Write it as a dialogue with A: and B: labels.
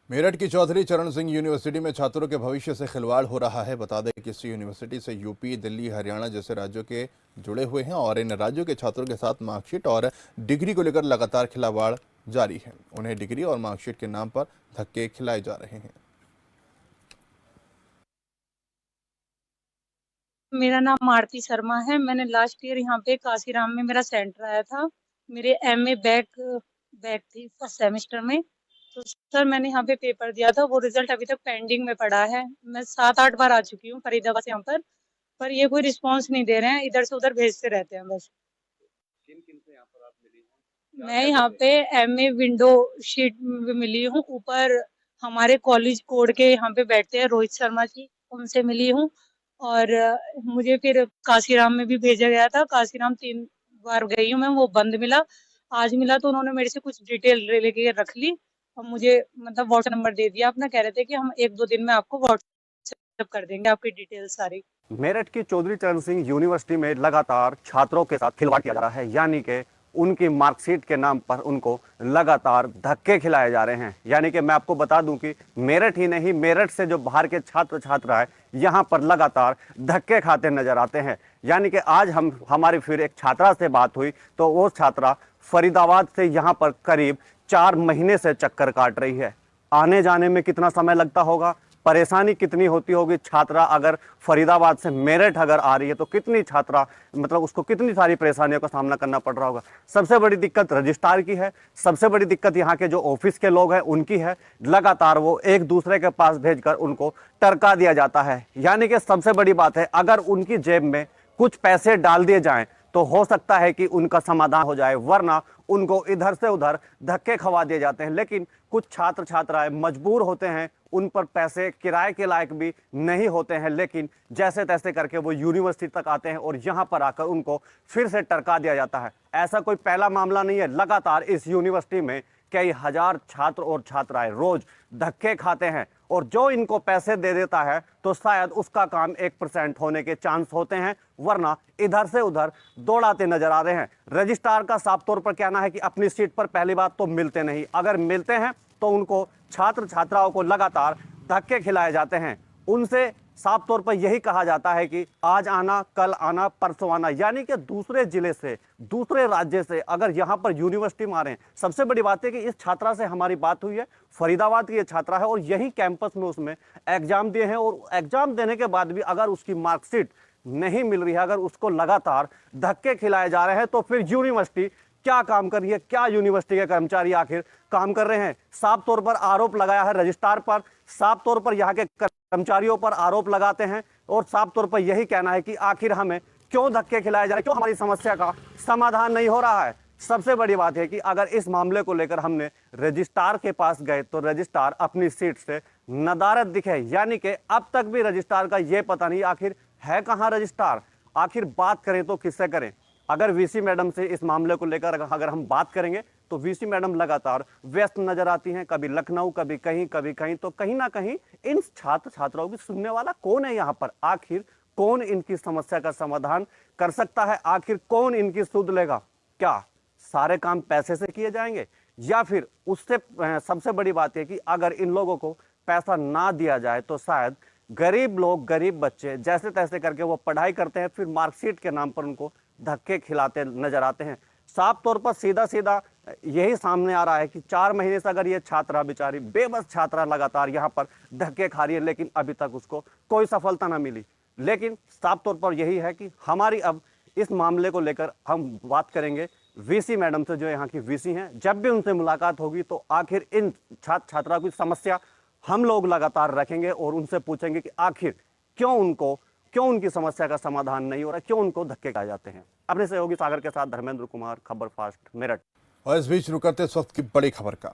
A: मेरठ की चौधरी चरण सिंह यूनिवर्सिटी में छात्रों के भविष्य से खिलवाड़ हो रहा है। बता दें कि इस यूनिवर्सिटी से यूपी, दिल्ली, हरियाणा जैसे राज्यों के जुड़े हुए हैं और इन राज्यों के छात्रों के साथ मार्कशीट और डिग्री को लेकर लगातार खिलवाड़ जारी है। उन्हें डिग्री और मार्कशीट के नाम पर धक्के खिलाए जा रहे हैं।
B: मेरा नाम आरती शर्मा है। मैंने लास्ट ईयर यहाँ पे काशीराम में मेरा सेंटर आया था। मेरे एमए बैक बैक थी फर्स्ट सेमेस्टर में। तो सर मैंने यहाँ पे पेपर दिया था, वो रिजल्ट अभी तक पेंडिंग में पड़ा है। मैं 7-8 बार आ चुकी हूँ फरीदाबाद से यहाँ पर ये कोई रिस्पांस नहीं दे रहे हैं, इधर से उधर भेजते रहते हैं बस।
C: किन किन से यहाँ पर आप मिली हैं? क्या
B: मैं
C: क्या
B: यहाँ
C: कहते
B: पे
C: हैं?
B: एमए विंडो शीट में मिली हूँ। ऊपर हमारे कॉलेज कोड के यहाँ पे बैठते हैं रोहित शर्मा जी, उनसे मिली हूँ। और मुझे फिर काशीराम में भी भेजा गया था। काशीराम 3 बार गई हूँ मैं, वो बंद मिला। आज मिला तो उन्होंने मेरे से कुछ डिटेल लेके रख ली और मुझे मतलब व्हाट्सएप नंबर दे दिया अपना। कह रहे थे कि हम 1-2 दिन में आपको व्हाट्सएप कर देंगे आपकी डिटेल सारी।
C: मेरठ की चौधरी चरण सिंह यूनिवर्सिटी में लगातार छात्रों के साथ खिलवाड़ किया जा रहा है, यानी कि उनकी मार्कशीट के नाम पर उनको लगातार धक्के खिलाए जा रहे हैं। यानी कि मैं आपको बता दूं कि मेरठ ही नहीं, मेरठ से जो बाहर के छात्र छात्राएं यहां पर लगातार धक्के खाते नजर आते हैं। यानी कि आज हमारी फिर एक छात्रा से बात हुई तो वो छात्रा फरीदाबाद से यहां पर करीब 4 महीने से चक्कर काट रही है। आने जाने में कितना समय लगता होगा, परेशानी कितनी होती होगी। छात्रा अगर फरीदाबाद से मेरठ अगर आ रही है तो कितनी छात्रा मतलब उसको कितनी सारी परेशानियों का सामना करना पड़ रहा होगा। सबसे बड़ी दिक्कत रजिस्ट्रार की है, सबसे बड़ी दिक्कत यहाँ के जो ऑफिस के लोग हैं उनकी है। लगातार वो एक दूसरे के पास भेजकर उनको टरका दिया जाता है। यानी कि सबसे बड़ी बात है, अगर उनकी जेब में कुछ पैसे डाल दिए जाएं तो हो सकता है कि उनका समाधान हो जाए, वरना उनको इधर से उधर धक्के खवा दिए जाते हैं। लेकिन कुछ छात्र छात्राएं मजबूर होते हैं, उन पर पैसे किराए के लायक भी नहीं होते हैं, लेकिन जैसे तैसे करके वो यूनिवर्सिटी तक आते हैं और यहाँ पर आकर उनको फिर से टरका दिया जाता है। ऐसा कोई पहला मामला नहीं है। लगातार इस यूनिवर्सिटी में कई हजार छात्र और छात्राएं रोज धक्के खाते हैं और जो इनको पैसे दे देता है तो शायद उसका काम 1% होने के चांस होते हैं, वरना इधर से उधर दौड़ाते नजर आ रहे हैं। रजिस्ट्रार का साफ तौर पर कहना है कि अपनी सीट पर पहली बात तो मिलते नहीं, अगर मिलते हैं तो उनको छात्र छात्राओं को लगातार धक्के खिलाए जाते हैं। उनसे साफ तौर पर यही कहा जाता है कि आज आना, कल आना, परसों आना। यानी कि दूसरे जिले से, दूसरे राज्य से अगर यहाँ पर यूनिवर्सिटी में आ रहे हैं। सबसे बड़ी बात है कि इस छात्रा से हमारी बात हुई है, फरीदाबाद की ये छात्रा है और यही कैंपस में उसमें एग्जाम दिए हैं और एग्जाम देने के बाद भी अगर उसकी मार्कशीट नहीं मिल रही है, अगर उसको लगातार धक्के खिलाए जा रहे हैं, तो फिर यूनिवर्सिटी क्या काम कर रही है, क्या यूनिवर्सिटी के कर्मचारी आखिर काम कर रहे हैं। साफ तौर पर आरोप लगाया है रजिस्ट्रार पर, साफ तौर पर यहाँ के कर्मचारियों पर आरोप लगाते हैं और साफ तौर पर यही कहना है कि आखिर हमें क्यों धक्के खिलाए जा रहे हैं, क्यों हमारी समस्या का समाधान नहीं हो रहा है। सबसे बड़ी बात है कि अगर इस मामले को लेकर हमने रजिस्ट्रार के पास गए तो रजिस्ट्रार अपनी सीट से नदारद दिखे। यानी कि अब तक भी रजिस्ट्रार का यह पता नहीं आखिर है कहां रजिस्ट्रार, आखिर बात करें तो किससे करें। अगर वीसी मैडम से इस मामले को लेकर अगर हम बात करेंगे तो वीसी मैडम लगातार व्यस्त नजर आती हैं, कभी लखनऊ, कभी कहीं। तो कहीं ना कहीं इन छात्र छात्राओं की सुनने वाला कौन है यहाँ पर, आखिर कौन इनकी समस्या का समाधान कर सकता है, आखिर कौन इनकी सुध लेगा। क्या सारे काम पैसे से किए जाएंगे या फिर उससे सबसे बड़ी बात है कि अगर इन लोगों को पैसा ना दिया जाए तो शायद गरीब लोग, गरीब बच्चे जैसे तैसे करके वो पढ़ाई करते हैं, फिर मार्कशीट के नाम पर उनको धक्के खिलाते नजर आते हैं। साफ तौर पर सीधा सीधा यही सामने आ रहा है कि 4 महीने से अगर ये छात्रा, बेचारी बेबस छात्रा लगातार यहाँ पर धक्के खा रही है, लेकिन अभी तक उसको कोई सफलता ना मिली। लेकिन साफ तौर पर यही है कि हमारी अब इस मामले को लेकर हम बात करेंगे वीसी मैडम से, जो यहाँ की वीसी हैं। जब भी उनसे मुलाकात होगी तो आखिर इन छात्र छात्रा की समस्या हम लोग लगातार रखेंगे और उनसे पूछेंगे कि आखिर क्यों उनकी समस्या का समाधान नहीं हो रहा, क्यों उनको धक्के खाए जाते हैं। अपने सहयोगी सागर के साथ धर्मेंद्र कुमार, खबर फास्ट, मेरठ।
A: और इस बीच रुक करते इस वक्त की बड़ी खबर का।